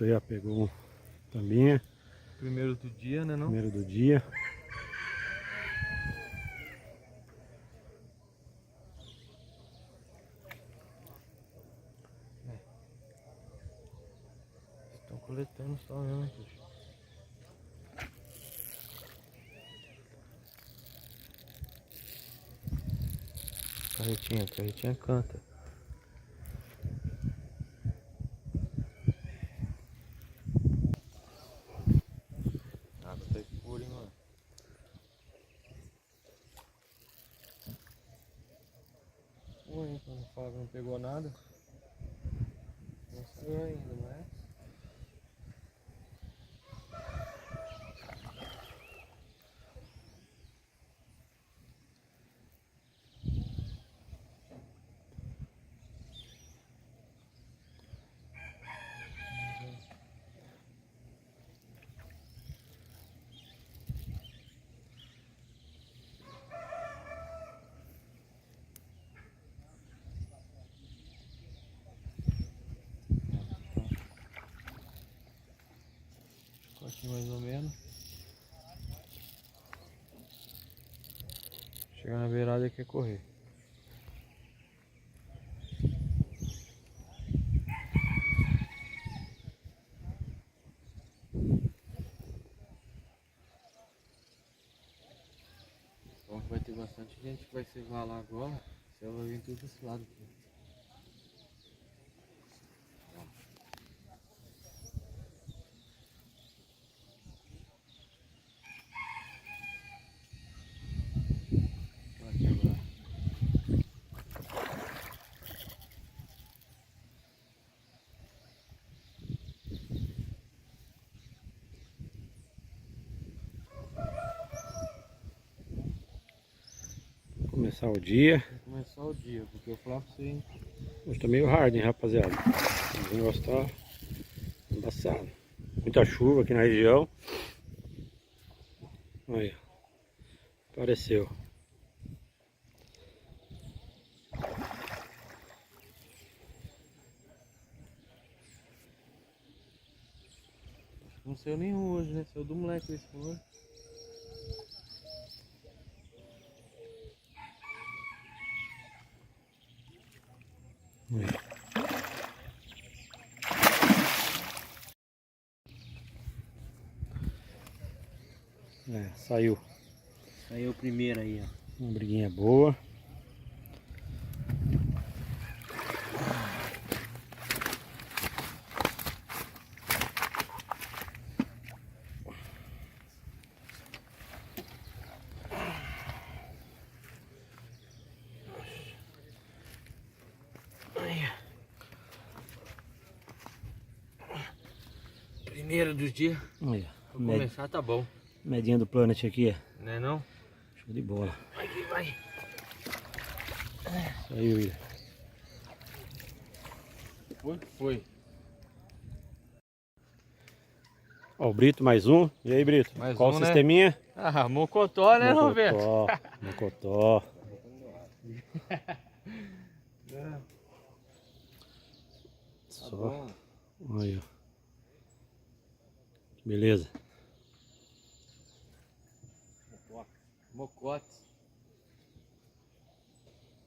Brito aí, ó, pegou um também. Primeiro do dia, né, não? Primeiro do dia. Estão coletando só mesmo, puxa. Carretinha canta. A água tá escura, hein, mano. Ué, quando fala que não pegou nada. Não saiu ainda, mas... Aqui mais ou menos. Chegar na beirada e quer correr. Bom que vai ter bastante gente que vai se lá agora. Você vai vir tudo desse lado aqui. Aqui agora. Começar o dia. Vamos começar o dia, porque eu falo pra você, hein? Hoje tá meio hard, hein, rapaziada. O negócio tá embaçado. Muita chuva aqui na região. Aí, apareceu. Não saiu nenhum hoje, né? Saiu do moleque esse foi. Aí. Saiu. Saiu o primeiro aí, ó. Uma briguinha boa. Primeiro do dia. Aí, Pra começar tá bom. medinha do Planet aqui. Né não? Show de bola. Vai que vai. Saiu, William. Foi. Ó, o Brito mais um. E aí, Brito? Mais Qual um, o né? sisteminha? Ah, mocotó, né, Roberto? Mocotó. Só. bom. Aí, ó. Beleza. Mocote.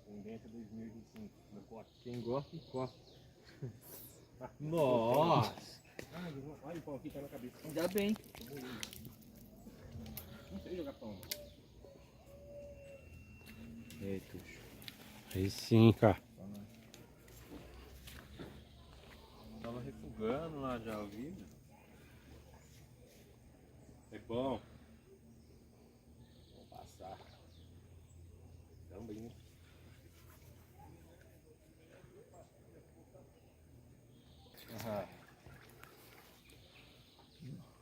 Tendência 2025. Mocote. Quem gosta, encosta. Nossa! Olha o pau aqui, tá na cabeça. Ainda bem. Não sei jogar pão. Eita. Aí sim, cara. Tava refugando lá já o vídeo. É bom. Vou passar. Também.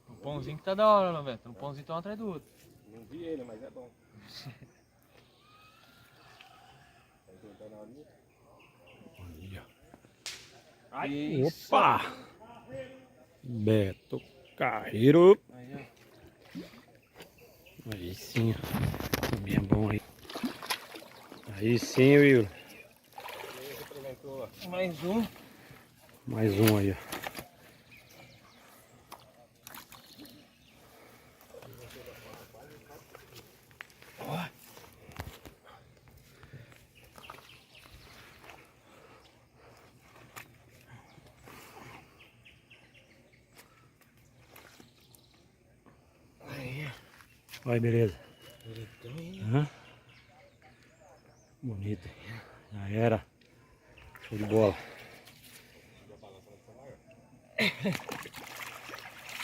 Um pãozinho que tá da hora, Roberto. Um pãozinho tá um atrás do outro. Não vi ele, mas é bom. Tá encontrando a linha? Aí, opa! Beto Carreiro. Aí, ó. Aí sim, ó. Também é bom aí. Aí sim, Will. Mais um. Mais um aí, ó. Olha, beleza. Bonitão, hein? Hã? Bonito. Já era. Show de bola.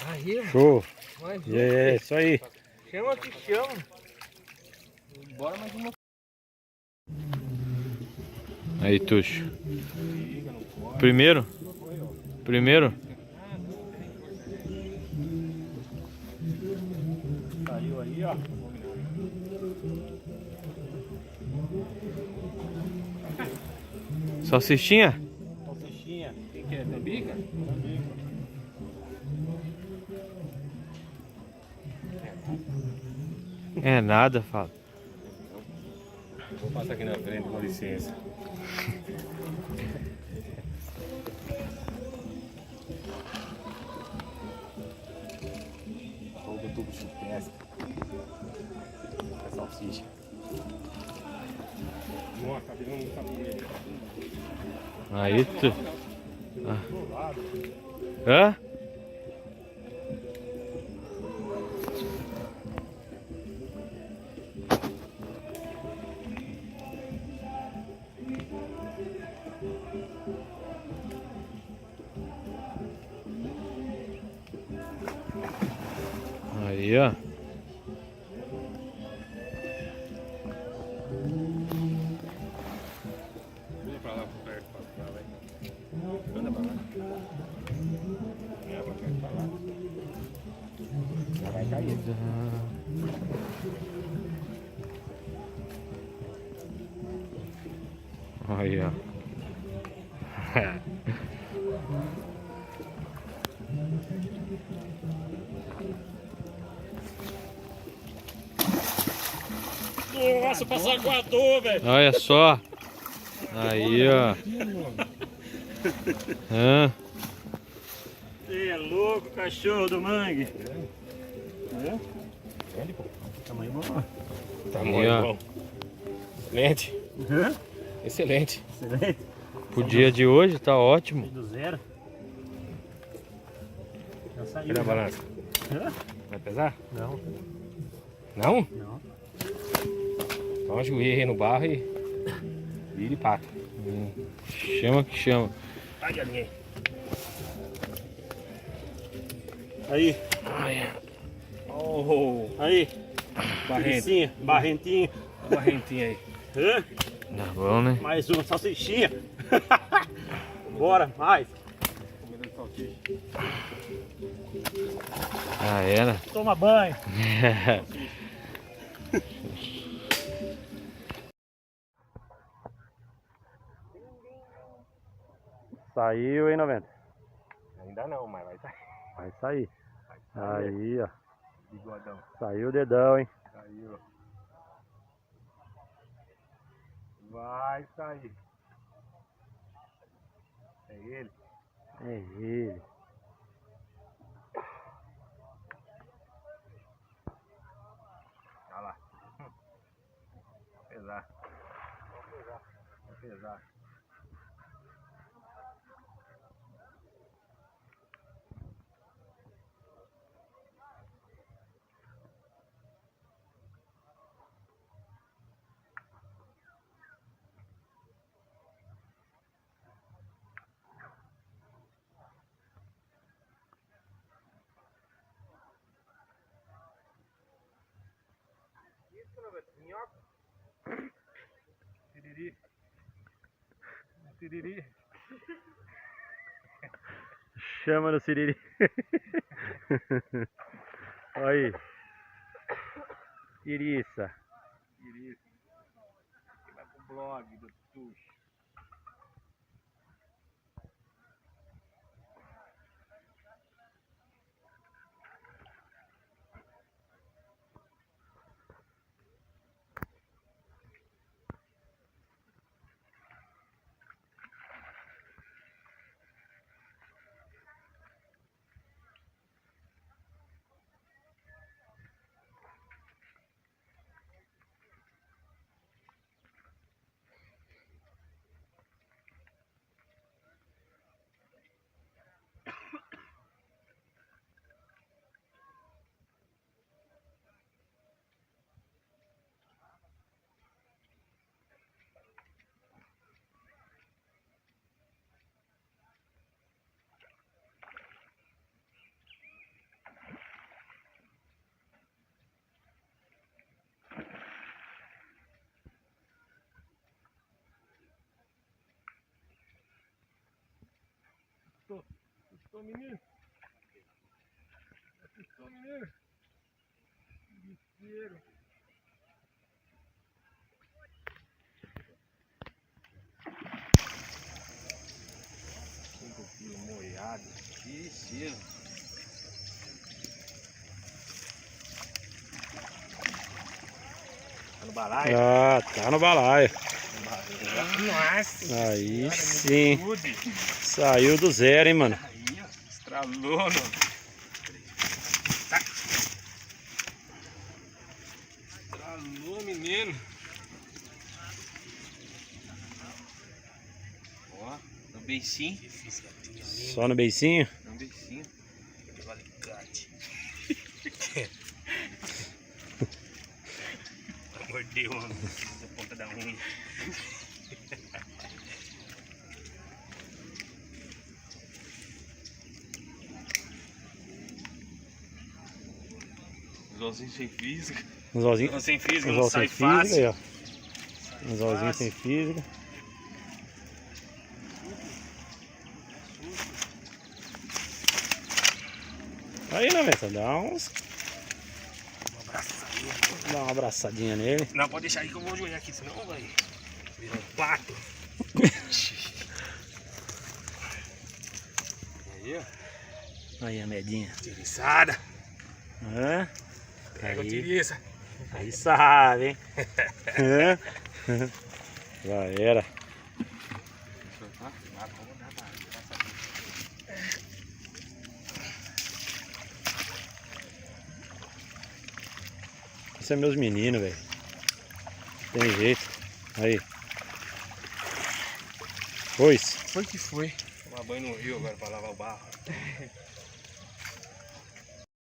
Aí, mano. Show. Mais um. É, isso aí. Chama que chama. Bora mais uma. Aí, Tuxo. Primeiro? Primeiro? Saiu aí, ó. Salsichinha? Salsichinha. Quem quer? Tambica? É nada, fala. Vou passar aqui na frente, com licença. Fogo tubo chupesca. É salsicha. Nossa, tá virando um cabelo. Aí, tu. Hã? Aí, ó. Anda pra lá, por perto, pra lá, vai. Anda pra lá. É, pra perto, pra lá. Já vai cair. Aí, ó. Nossa, passar com a dor, velho. Olha só. Aí, ó. Hã? Você é louco, cachorro do mangue. Grande, pô. Tamanho bom. Aí, Tamanho ó. bom. Excelente. Excelente. Excelente. O dia de hoje tá ótimo. Do zero. Já saiu. Cadê a já. balança? Hã? Vai pesar? Não, Não? não. Então ajoelha aí no barro e vira e pata. Chama que chama. Ai, galinha. Aí, Oh, aí. barrento. Licinha, barrentinho. Barrentinha aí. Hã? Tá bom, né? Mais uma salsichinha. Bora, mais. Comendo salsicha. Já era. Toma banho. Saiu, hein, 90? Ainda não, mas vai sair. Vai sair. Aí, ó. Bigodão. Saiu o dedão, hein? Saiu. Vai sair. É ele? É ele. Olha lá. Vai pesar. Vai pesar. Tiriri. Tiriri. Chama no siriri. Aí. Iriça. Tiriri. Vai pro blog do Tuxo. Assustou, menino? Assustou, menino? Desespero. Cinco quilos molhado. Que cheiro. Tá no balaio? Ah, tá no balaio. Nossa. Aí Senhora, sim. me ajude. Saiu do zero, hein, mano. Aí, ó. Estralou, mano. Tá. Estralou, menino. Ó, no beicinho. Só no beicinho. No beicinho. O alicate. Mordeu, mano. Na ponta da unha. Anzolzinho sem física. Anzolzinho Anzol sem física, anzol não sem sai física fácil. aí, ó. Anzolzinho sem física. Aí, né, Messa? Dá uma abraçadinha nele. Não, pode deixar aí que eu vou ajoelhar aqui, senão vai virar um pato. Aí, ó. Aí a medinha. Tiriçada. Hã? Pega o Aí, tiriça. aí sabe, hein? Hã? Já era. Esses são meus meninos, velho. Tem jeito. Aí. Pois. Foi que foi. Tomar banho no rio agora pra lavar o barro.